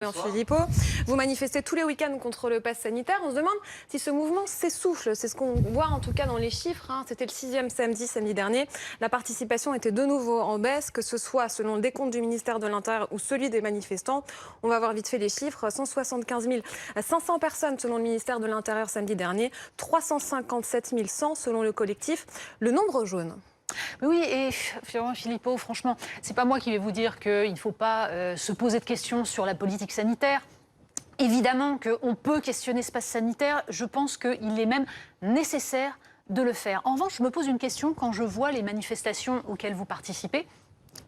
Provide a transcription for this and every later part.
Philippot, vous manifestez tous les week-ends contre le pass sanitaire. On se demande si ce mouvement s'essouffle. C'est ce qu'on voit en tout cas dans les chiffres. C'était le 6e samedi dernier. La participation était de nouveau en baisse, que ce soit selon le décompte du ministère de l'Intérieur ou celui des manifestants. On va voir vite fait les chiffres. 175 500 personnes selon le ministère de l'Intérieur samedi dernier, 357 100 selon le collectif Le Nombre Jaune. Oui, et Philippot, franchement, c'est pas moi qui vais vous dire qu'il ne faut pas se poser de questions sur la politique sanitaire. Évidemment qu'on peut questionner ce pass sanitaire. Je pense qu'il est même nécessaire de le faire. En revanche, je me pose une question quand je vois les manifestations auxquelles vous participez,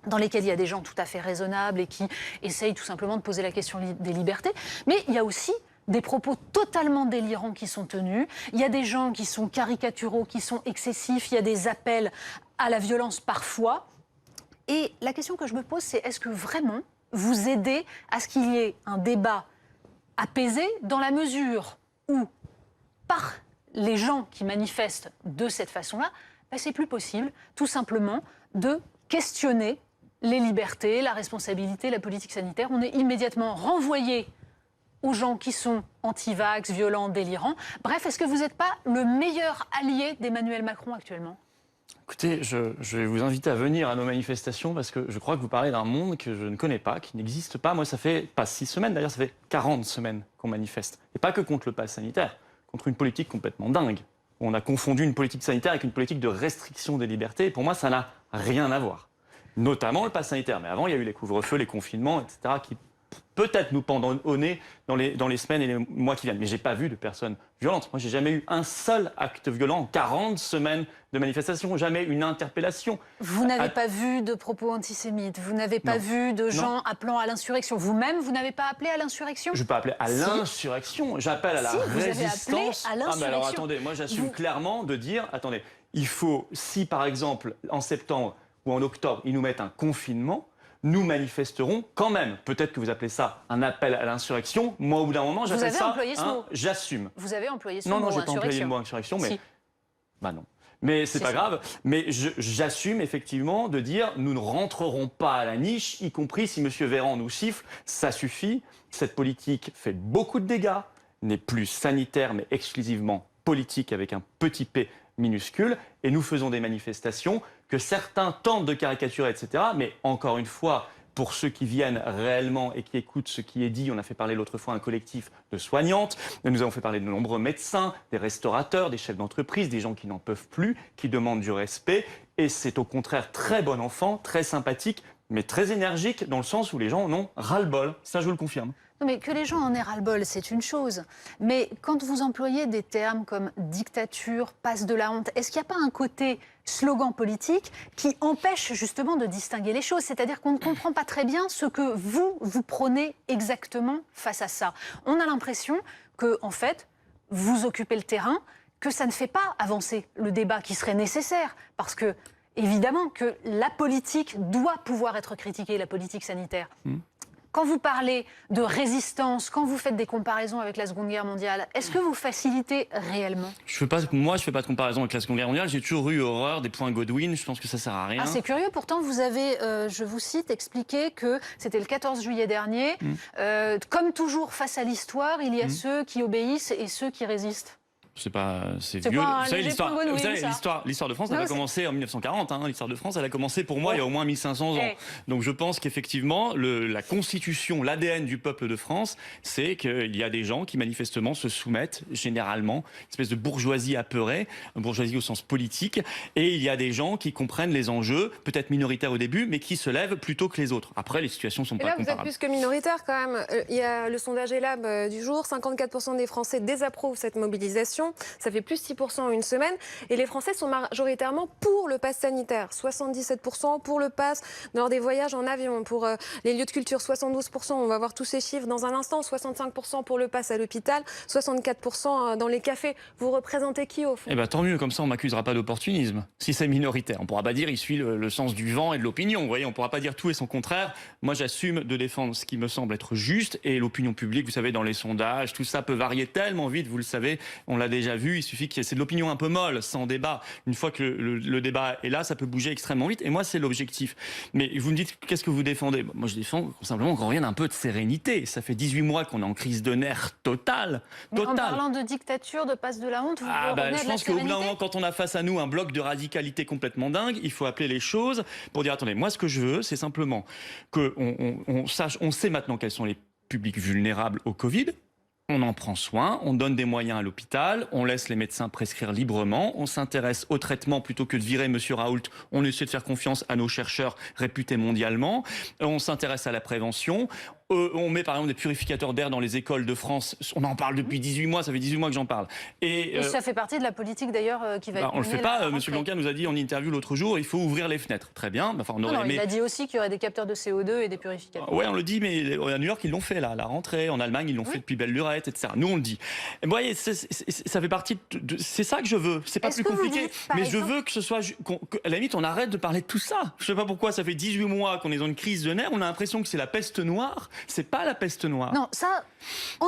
dans lesquelles il y a des gens tout à fait raisonnables et qui essayent tout simplement de poser la question des libertés. Mais il y a aussi des propos totalement délirants qui sont tenus. Il y a des gens qui sont caricaturaux, qui sont excessifs. Il y a des appels à la violence parfois. Et la question que je me pose, c'est est-ce que vraiment vous aidez à ce qu'il y ait un débat apaisé dans la mesure où, par les gens qui manifestent de cette façon-là, c'est plus possible tout simplement de questionner les libertés, la responsabilité, la politique sanitaire. On est immédiatement renvoyé aux gens qui sont anti-vax, violents, délirants. Bref, est-ce que vous n'êtes pas le meilleur allié d'Emmanuel Macron actuellement ? Écoutez, je vais vous inviter à venir à nos manifestations parce que je crois que vous parlez d'un monde que je ne connais pas, qui n'existe pas. Moi, ça fait pas 6 semaines, d'ailleurs, ça fait 40 semaines qu'on manifeste. Et pas que contre le pass sanitaire, contre une politique complètement dingue. On a confondu une politique sanitaire avec une politique de restriction des libertés. Et pour moi, ça n'a rien à voir. Notamment le pass sanitaire. Mais avant, il y a eu les couvre-feux, les confinements, etc., qui peut-être nous pendant au nez dans les semaines et les mois qui viennent. Mais je n'ai pas vu de personnes violentes. Moi, je n'ai jamais eu un seul acte violent en 40 semaines de manifestation, jamais une interpellation. Vous n'avez pas vu de propos antisémites, vous n'avez pas vu de gens appelant à l'insurrection. Vous-même, vous n'avez pas appelé à l'insurrection ? Je ne vais pas appeler à l'insurrection, j'appelle à la résistance. À l'insurrection. Mais alors attendez, moi j'assume clairement de dire, attendez, il faut, si par exemple en septembre ou en octobre, ils nous mettent un confinement, nous manifesterons quand même. Peut-être que vous appelez ça un appel à l'insurrection. Moi, au bout d'un moment, j'appelle ça j'assume. Vous avez employé ce mot, non, je n'ai pas employé le mot insurrection, mais... Si. Bah non. Mais c'est pas grave. Mais j'assume effectivement de dire nous ne rentrerons pas à la niche, y compris si M. Véran nous siffle. Ça suffit. Cette politique fait beaucoup de dégâts, n'est plus sanitaire, mais exclusivement politique avec un petit p minuscule. Et nous faisons des manifestations que certains tentent de caricaturer, etc. Mais encore une fois, pour ceux qui viennent réellement et qui écoutent ce qui est dit, on a fait parler l'autre fois un collectif de soignantes, nous avons fait parler de nombreux médecins, des restaurateurs, des chefs d'entreprise, des gens qui n'en peuvent plus, qui demandent du respect. Et c'est au contraire très bon enfant, très sympathique, mais très énergique dans le sens où les gens en ont ras-le-bol. Ça, je vous le confirme. Non, mais que les gens en aient ras-le-bol, c'est une chose. Mais quand vous employez des termes comme dictature, passe de la honte, est-ce qu'il n'y a pas un côté slogan politique qui empêche justement de distinguer les choses ? C'est-à-dire qu'on ne comprend pas très bien ce que vous prônez exactement face à ça. On a l'impression que, en fait, vous occupez le terrain, que ça ne fait pas avancer le débat qui serait nécessaire. Parce que, évidemment, que la politique doit pouvoir être critiquée, la politique sanitaire. Quand vous parlez de résistance, quand vous faites des comparaisons avec la Seconde Guerre mondiale, est-ce que vous facilitez réellement ? Moi, je fais pas de comparaison avec la Seconde Guerre mondiale. J'ai toujours eu horreur des points Godwin. Je pense que ça sert à rien. Ah, c'est curieux. Pourtant, vous avez, je vous cite, expliqué que c'était le 14 juillet dernier. Comme toujours face à l'histoire, il y a ceux qui obéissent et ceux qui résistent. C'est vieux. Vous savez, l'histoire de France, elle a commencé en 1940. L'histoire de France, elle a commencé pour moi il y a au moins 1500 ans. Donc je pense qu'effectivement, la constitution, l'ADN du peuple de France, c'est qu'il y a des gens qui manifestement se soumettent généralement, une espèce de bourgeoisie apeurée, une bourgeoisie au sens politique, et il y a des gens qui comprennent les enjeux, peut-être minoritaires au début, mais qui se lèvent plutôt que les autres. Après, les situations sont pas comparables. Vous êtes plus que minoritaire quand même. Il y a le sondage ELAB du jour, 54% des Français désapprouvent cette mobilisation. Ça fait plus 6% en une semaine. Et les Français sont majoritairement pour le pass sanitaire. 77% pour le pass lors des voyages en avion. Pour les lieux de culture, 72%. On va voir tous ces chiffres dans un instant. 65% pour le pass à l'hôpital. 64% dans les cafés. Vous représentez qui au fond ? Eh ben, tant mieux, comme ça on m'accusera pas d'opportunisme. Si c'est minoritaire, on pourra pas dire il suit le sens du vent et de l'opinion. Vous voyez, on pourra pas dire tout et son contraire. Moi, j'assume de défendre ce qui me semble être juste. Et l'opinion publique, vous savez, dans les sondages, tout ça peut varier tellement vite, vous le savez. On l'a déjà vu, il suffit c'est de l'opinion un peu molle, sans débat. Une fois que le débat est là, ça peut bouger extrêmement vite. Et moi, c'est l'objectif. Mais vous me dites, qu'est-ce que vous défendez? Moi, je défends simplement qu'on revienne un peu de sérénité. Ça fait 18 mois qu'on est en crise de nerfs totale. En parlant de dictature, de passe de la honte, vous revenez je de la pense qu'au bout d'un sérénité. moment, quand on a face à nous un bloc de radicalité complètement dingue, il faut appeler les choses pour dire, attendez, moi, ce que je veux, c'est simplement qu'on sache, on sait maintenant quels sont les publics vulnérables au Covid. On en prend soin, on donne des moyens à l'hôpital, on laisse les médecins prescrire librement, on s'intéresse au traitement plutôt que de virer M. Raoult, on essaie de faire confiance à nos chercheurs réputés mondialement, on s'intéresse à la prévention. On met par exemple des purificateurs d'air dans les écoles de France. On en parle depuis 18 mois, ça fait 18 mois que j'en parle. Et ça fait partie de la politique d'ailleurs qui va être on ne le fait pas. menée. Monsieur Blanquer nous a dit en interview l'autre jour, il faut ouvrir les fenêtres. Très bien. Enfin, on aurait Non, aimé... il a dit aussi qu'il y aurait des capteurs de CO2 et des purificateurs. Oui, on le dit, mais à New York, ils l'ont fait, là, à la rentrée. En Allemagne, ils l'ont fait depuis belle lurette, etc. Nous, on le dit. Et vous voyez, ça fait partie de... C'est ça que je veux. C'est pas plus compliqué. Mais je veux que ce soit... à la limite, on arrête de parler de tout ça. Je sais pas pourquoi, ça fait 18 mois qu'on est dans une crise de nerfs. On a l'impression que c'est la peste noire. C'est pas la peste noire. Non, ça,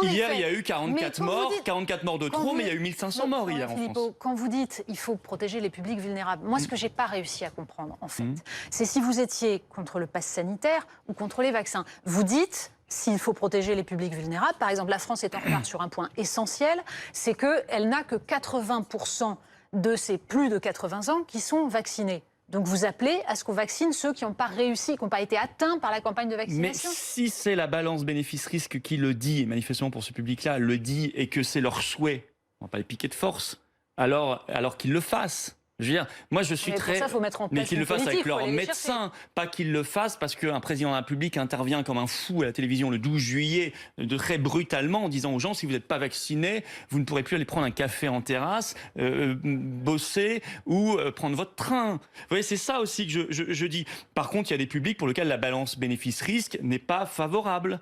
hier, il y a eu 44 morts, 44 morts de trop, mais il y a eu 1500 morts hier en France. Quand vous dites il faut protéger les publics vulnérables, moi, ce que j'ai pas réussi à comprendre, en fait, c'est si vous étiez contre le pass sanitaire ou contre les vaccins. Vous dites s'il faut protéger les publics vulnérables. Par exemple, la France est en retard sur un point essentiel, c'est qu'elle n'a que 80% de ses plus de 80 ans qui sont vaccinés. Donc vous appelez à ce qu'on vaccine ceux qui n'ont pas réussi, qui n'ont pas été atteints par la campagne de vaccination. Mais si c'est la balance bénéfice-risque qui le dit, et manifestement pour ce public-là, le dit, et que c'est leur souhait, on ne va pas les piquer de force, alors qu'ils le fassent. Je veux dire, moi je suis mais très... Pour ça, faut mettre en place mais qu'ils le fassent avec leur médecin, pas qu'ils le fassent parce qu'un président de la République intervient comme un fou à la télévision le 12 juillet, très brutalement, en disant aux gens, si vous n'êtes pas vaccinés, vous ne pourrez plus aller prendre un café en terrasse, bosser ou prendre votre train. Vous voyez, c'est ça aussi que je dis. Par contre, il y a des publics pour lesquels la balance bénéfice-risque n'est pas favorable.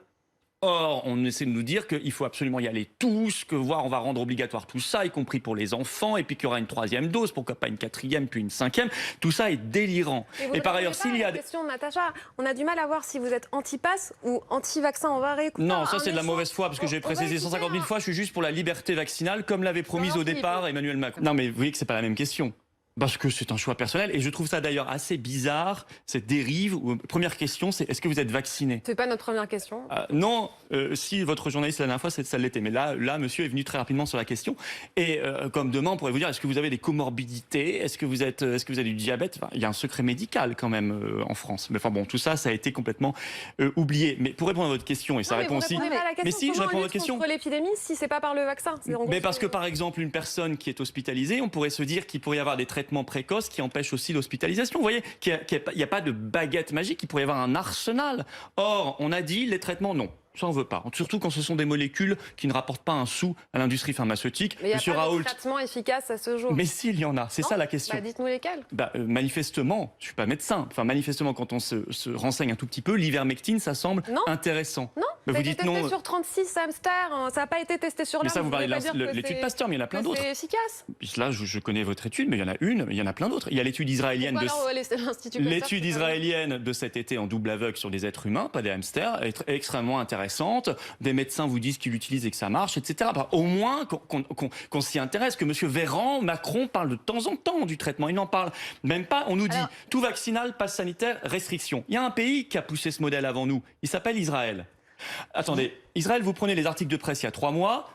Or, on essaie de nous dire qu'il faut absolument y aller tous, on va rendre obligatoire tout ça, y compris pour les enfants, et puis qu'il y aura une 3e dose, pourquoi pas une 4e, puis une 5e. Tout ça est délirant. Et par ailleurs, s'il y a... question, Natacha, on a du mal à voir si vous êtes anti-pass ou anti-vaccin. On va réécouter. Non, ça c'est de la mauvaise foi, parce que j'ai précisé 150 000 fois, je suis juste pour la liberté vaccinale, comme l'avait promise au départ Emmanuel Macron. Non, mais vous voyez que c'est pas la même question. Parce que c'est un choix personnel. Et je trouve ça d'ailleurs assez bizarre, cette dérive. Première question, c'est est-ce que vous êtes vacciné? C'est pas notre première question. Non, si votre journaliste la dernière fois, ça l'était. Mais là, monsieur est venu très rapidement sur la question. Et comme demain, on pourrait vous dire, est-ce que vous avez des comorbidités? Est-ce que vous avez du diabète? Enfin, il y a un secret médical quand même en France. Mais enfin bon, tout ça, ça a été complètement oublié. Mais pour répondre à votre question, et ça répond aussi... Mais si, je réponds à votre question. Contre l'épidémie, si c'est pas par le vaccin. Mais parce que par exemple, une personne qui est hospitalisée, on pourrait se dire qu'il pourrait y avoir des traitements précoces qui empêchent aussi l'hospitalisation. Vous voyez qu'il n'y a pas de baguette magique, il pourrait y avoir un arsenal. Or, on a dit les traitements, non. Ça, on ne veut pas. Surtout quand ce sont des molécules qui ne rapportent pas un sou à l'industrie pharmaceutique. Mais il n'y a pas de traitement efficace à ce jour. Mais s'il y en a, c'est ça la question. Dites-nous lesquels. Manifestement, je ne suis pas médecin, enfin manifestement, quand on se renseigne un tout petit peu, l'ivermectine, ça semble intéressant. Non, mais ça vous a été testé sur 36 hamsters, ça n'a pas été testé sur l'homme. Mais ça, vous parlez de l'étude Pasteur, mais il y en a plein d'autres. C'est efficace. Là, je connais votre étude, mais il y en a une, mais il y en a plein d'autres. Il y a l'étude israélienne de cet été en double aveugle sur des êtres humains, pas des hamsters, extrêmement intéressante. Des médecins vous disent qu'ils l'utilisent et que ça marche, etc. Au moins qu'on s'y intéresse, que M. Véran, Macron parle de temps en temps du traitement. Il n'en parle même pas. On nous dit tout vaccinal, passe sanitaire, restriction. Il y a un pays qui a poussé ce modèle avant nous. Il s'appelle Israël. Attendez, Israël, vous prenez les articles de presse il y a 3 mois,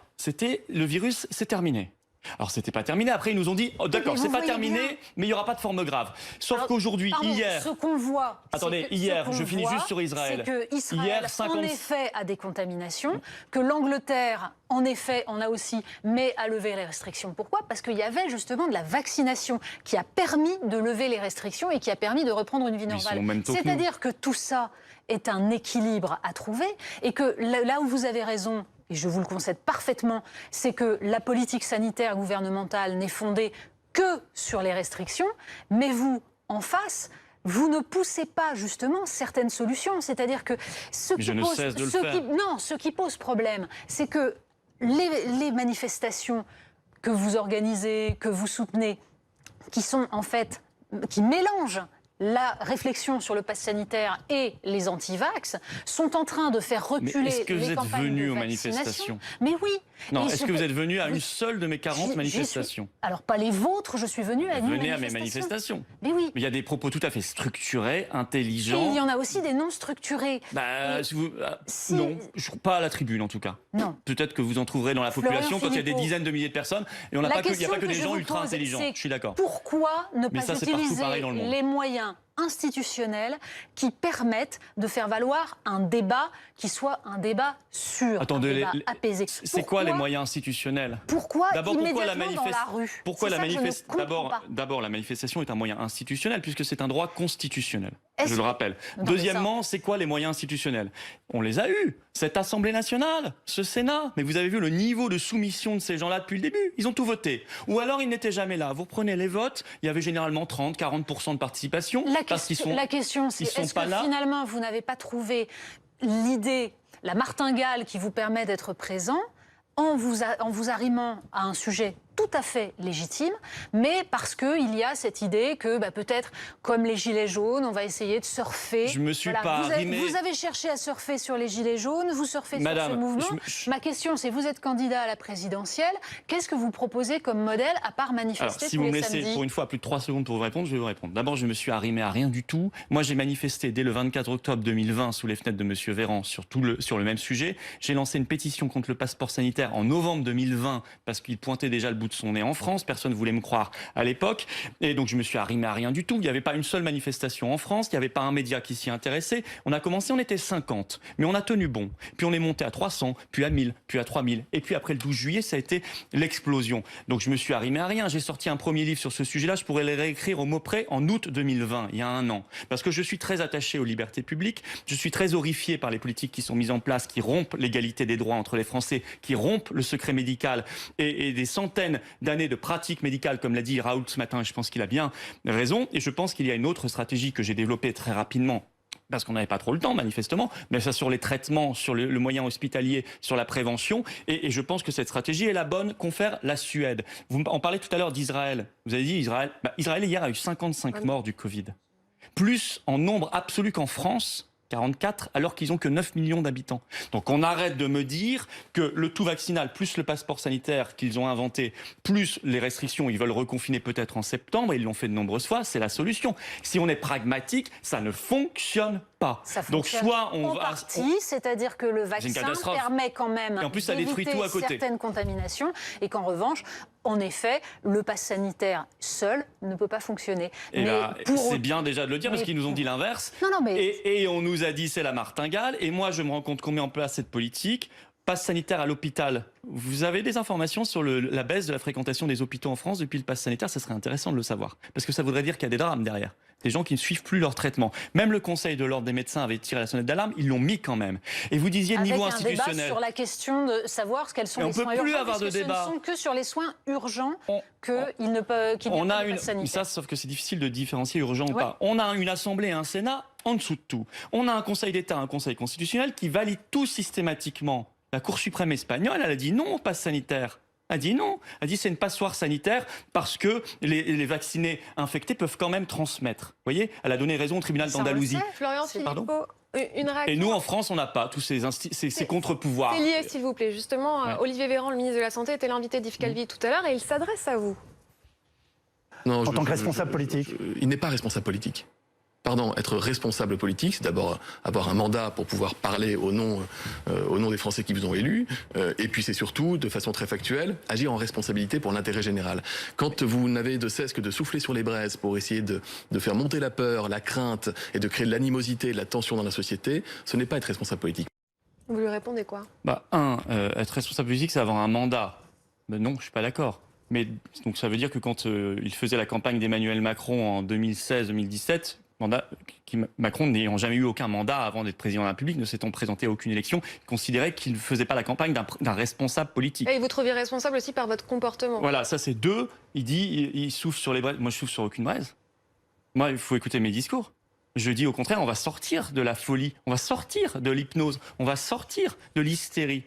le virus, c'est terminé. Alors, c'était pas terminé. Après, ils nous ont dit, d'accord, c'est pas terminé, mais il n'y aura pas de forme grave. Sauf qu'aujourd'hui, hier... Ce qu'on voit... Attendez, hier, je finis juste sur Israël. C'est qu'Israël, en effet, a des contaminations, que l'Angleterre, en effet, en a aussi, mais a levé les restrictions. Pourquoi? Parce qu'il y avait justement de la vaccination qui a permis de lever les restrictions et qui a permis de reprendre une vie normale. C'est-à-dire que tout ça est un équilibre à trouver et que là où vous avez raison... et je vous le concède parfaitement, c'est que la politique sanitaire gouvernementale n'est fondée que sur les restrictions, mais vous, en face, vous ne poussez pas justement certaines solutions. C'est-à-dire que ce qui pose problème, c'est que les manifestations que vous organisez, que vous soutenez, qui sont en fait, qui mélangent la réflexion sur le pass sanitaire et les anti-vax sont en train de faire reculer les campagnes de vaccination. aux manifestations? Mais oui, Non, Et est-ce que vous êtes venu à une seule de mes 40 manifestations? Alors, pas les vôtres, je suis venue à une Venez à mes manifestation. manifestations. Mais oui. Mais il y a des propos tout à fait structurés, Et intelligents. il y en a aussi des non structurés. Bah, Et si- Non, pas à la tribune en tout cas. Non. Peut-être que vous en trouverez dans la Florian population quand il y a des Philippot. dizaines de milliers de personnes. Et on n'a La pas que, il n'y a question pas que des je gens vous ultra pose, intelligents. c'est Je suis d'accord. Pourquoi ne Mais pas ça, c'est partout utiliser pareil dans le monde. les moyens institutionnels qui permettent de faire valoir un débat qui soit un débat sûr, Attendez, un débat apaisé. C'est quoi les moyens institutionnels? Pourquoi D'abord, pourquoi la immédiatement dans la rue? Pourquoi C'est la ça que je ne manifestation? comprends pas. D'abord, la manifestation est un moyen institutionnel puisque c'est un droit constitutionnel. Est-ce Je le que- rappelle. Non, mais Deuxièmement, c'est quoi les moyens institutionnels? On les a eus. Cette Assemblée nationale, ce Sénat. Mais vous avez vu le niveau de soumission de ces gens-là depuis le début. Ils ont tout voté. Ou alors ils n'étaient jamais là. Vous prenez les votes, il y avait généralement 30-40% de participation. La question, c'est ils sont est-ce pas que là. finalement vous n'avez pas trouvé l'idée, la martingale qui vous permet d'être présent en vous arrimant à un sujet tout à fait légitime, mais parce qu'il y a cette idée que peut-être, comme les Gilets jaunes, on va essayer de surfer. Je me suis pas arrimé. Vous avez cherché à surfer sur les Gilets jaunes, vous surfez sur ce mouvement. Ma question, c'est, vous êtes candidat à la présidentielle, qu'est-ce que vous proposez comme modèle, à part manifester Alors, si tous vous me les laissez samedis? pour une fois plus de 3 secondes pour vous répondre, je vais vous répondre. D'abord, je me suis arrimé à rien du tout. Moi, j'ai manifesté dès le 24 octobre 2020 sous les fenêtres de Monsieur Véran sur le même sujet. J'ai lancé une pétition contre le passeport sanitaire en novembre 2020 parce qu'il pointait déjà le bout de son nez en France. Personne ne voulait me croire à l'époque. Et donc, je me suis arrimé à rien du tout. Il n'y avait pas une seule manifestation en France. Il n'y avait pas un média qui s'y intéressait. On a commencé, on était 50. Mais on a tenu bon. Puis on est monté à 300, puis à 1000, puis à 3000. Et puis après le 12 juillet, ça a été l'explosion. Donc, je me suis arrimé à rien. J'ai sorti un premier livre sur ce sujet-là. Je pourrais le réécrire au mot près en août 2020, il y a un an. Parce que je suis très attaché aux libertés publiques. Je suis très horrifié par les politiques qui sont mises en place, qui rompent l'égalité des droits entre les Français, qui rompent le secret médical et des centaines d'années de pratiques médicales, comme l'a dit Raoult ce matin, et je pense qu'il a bien raison. Et je pense qu'il y a une autre stratégie que j'ai développée très rapidement, parce qu'on n'avait pas trop le temps, manifestement, mais ça sur les traitements, sur le moyen hospitalier, sur la prévention. Et je pense que cette stratégie est la bonne qu'ont fait la Suède. Vous en parlez tout à l'heure d'Israël. Vous avez dit Israël. Israël, hier, a eu 55 morts du Covid. Plus en nombre absolu qu'en France. 44, alors qu'ils n'ont que 9 millions d'habitants. Donc on arrête de me dire que le tout vaccinal, plus le passeport sanitaire qu'ils ont inventé, plus les restrictions, ils veulent reconfiner peut-être en septembre, et ils l'ont fait de nombreuses fois, c'est la solution. Si on est pragmatique, ça ne fonctionne pas. Ça Donc fonctionne soit on en va... partie, c'est-à-dire que le vaccin permet quand même Et en plus, ça détruit tout à côté. certaines contaminations, et qu'en revanche, en effet, le pass sanitaire seul ne peut pas fonctionner. Et mais c'est bien déjà de le dire, parce qu'ils nous ont dit l'inverse. Non, mais... Et on nous a dit c'est la martingale. Et moi, je me rends compte qu'on met en place cette politique. Pass sanitaire à l'hôpital. Vous avez des informations sur la baisse de la fréquentation des hôpitaux en France depuis le pass sanitaire? Ça serait intéressant de le savoir. Parce que ça voudrait dire qu'il y a des drames derrière. Des gens qui ne suivent plus leur traitement. Même le Conseil de l'ordre des médecins avait tiré la sonnette d'alarme. Ils l'ont mis quand même. Et vous disiez avec niveau un institutionnel. débat sur la question de savoir quels sont les soins urgents. On ne peut plus avoir de débat. Ce ne sont que sur les soins urgents qu'il n'y a pas de pass sanitaire. Ça, sauf que c'est difficile de différencier urgent ou pas. On a une assemblée et un Sénat en dessous de tout. On a un Conseil d'État, un Conseil constitutionnel qui valide tout systématiquement. La Cour suprême espagnole, elle a dit non au pass sanitaire. Elle a dit non. Elle a dit c'est une passoire sanitaire parce que les vaccinés infectés peuvent quand même transmettre. Vous voyez, elle a donné raison au tribunal d'Andalousie. Florian Philippot, une réaction. Et nous, en France, on n'a pas tous ces contre-pouvoirs. C'est lié, s'il vous plaît. Justement, Olivier Véran, le ministre de la Santé, était l'invité d'Yves Calvi tout à l'heure et il s'adresse à vous. Non, en tant que responsable politique. Il n'est pas responsable politique. Pardon, être responsable politique, c'est d'abord avoir un mandat pour pouvoir parler au nom des Français qui vous ont élus, et puis c'est surtout, de façon très factuelle, agir en responsabilité pour l'intérêt général. Quand vous n'avez de cesse que de souffler sur les braises pour essayer de faire monter la peur, la crainte, et de créer de l'animosité, de la tension dans la société, ce n'est pas être responsable politique. Vous lui répondez quoi? Être responsable politique, c'est avoir un mandat. Non, je suis pas d'accord. Mais donc ça veut dire que quand il faisait la campagne d'Emmanuel Macron en 2016-2017, Macron n'ayant jamais eu aucun mandat avant d'être président de la République, ne s'étant présenté à aucune élection, considérait qu'il ne faisait pas la campagne d'un responsable politique. Et vous trouviez responsable aussi par votre comportement. Voilà, ça c'est deux. Il souffle sur les braises. Moi, je souffle sur aucune braise. Moi, il faut écouter mes discours. Je dis au contraire, on va sortir de la folie, on va sortir de l'hypnose, on va sortir de l'hystérie.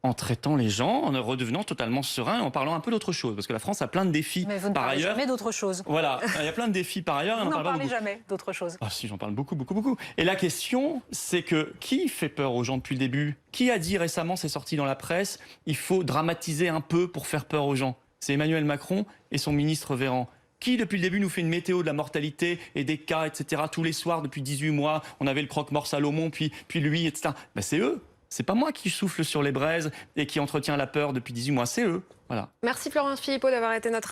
en traitant les gens, en redevenant totalement serein et en parlant un peu d'autre chose. Parce que la France a plein de défis Mais vous ne par parlez ailleurs. jamais d'autre chose. Voilà, il y a plein de défis par ailleurs. Et on Vous en n'en parle pas parlez beaucoup. jamais d'autre chose. Ah si, j'en parle beaucoup. Et la question, c'est que qui fait peur aux gens depuis le début? Qui a dit récemment, c'est sorti dans la presse, il faut dramatiser un peu pour faire peur aux gens? C'est Emmanuel Macron et son ministre Véran. Qui, depuis le début, nous fait une météo de la mortalité et des cas, etc. Tous les soirs, depuis 18 mois, on avait le croque-mort Salomon, puis lui, etc. Ben, c'est eux. C'est pas moi qui souffle sur les braises et qui entretient la peur depuis 18 mois, c'est eux. Voilà. Merci Florence Philippot d'avoir été notre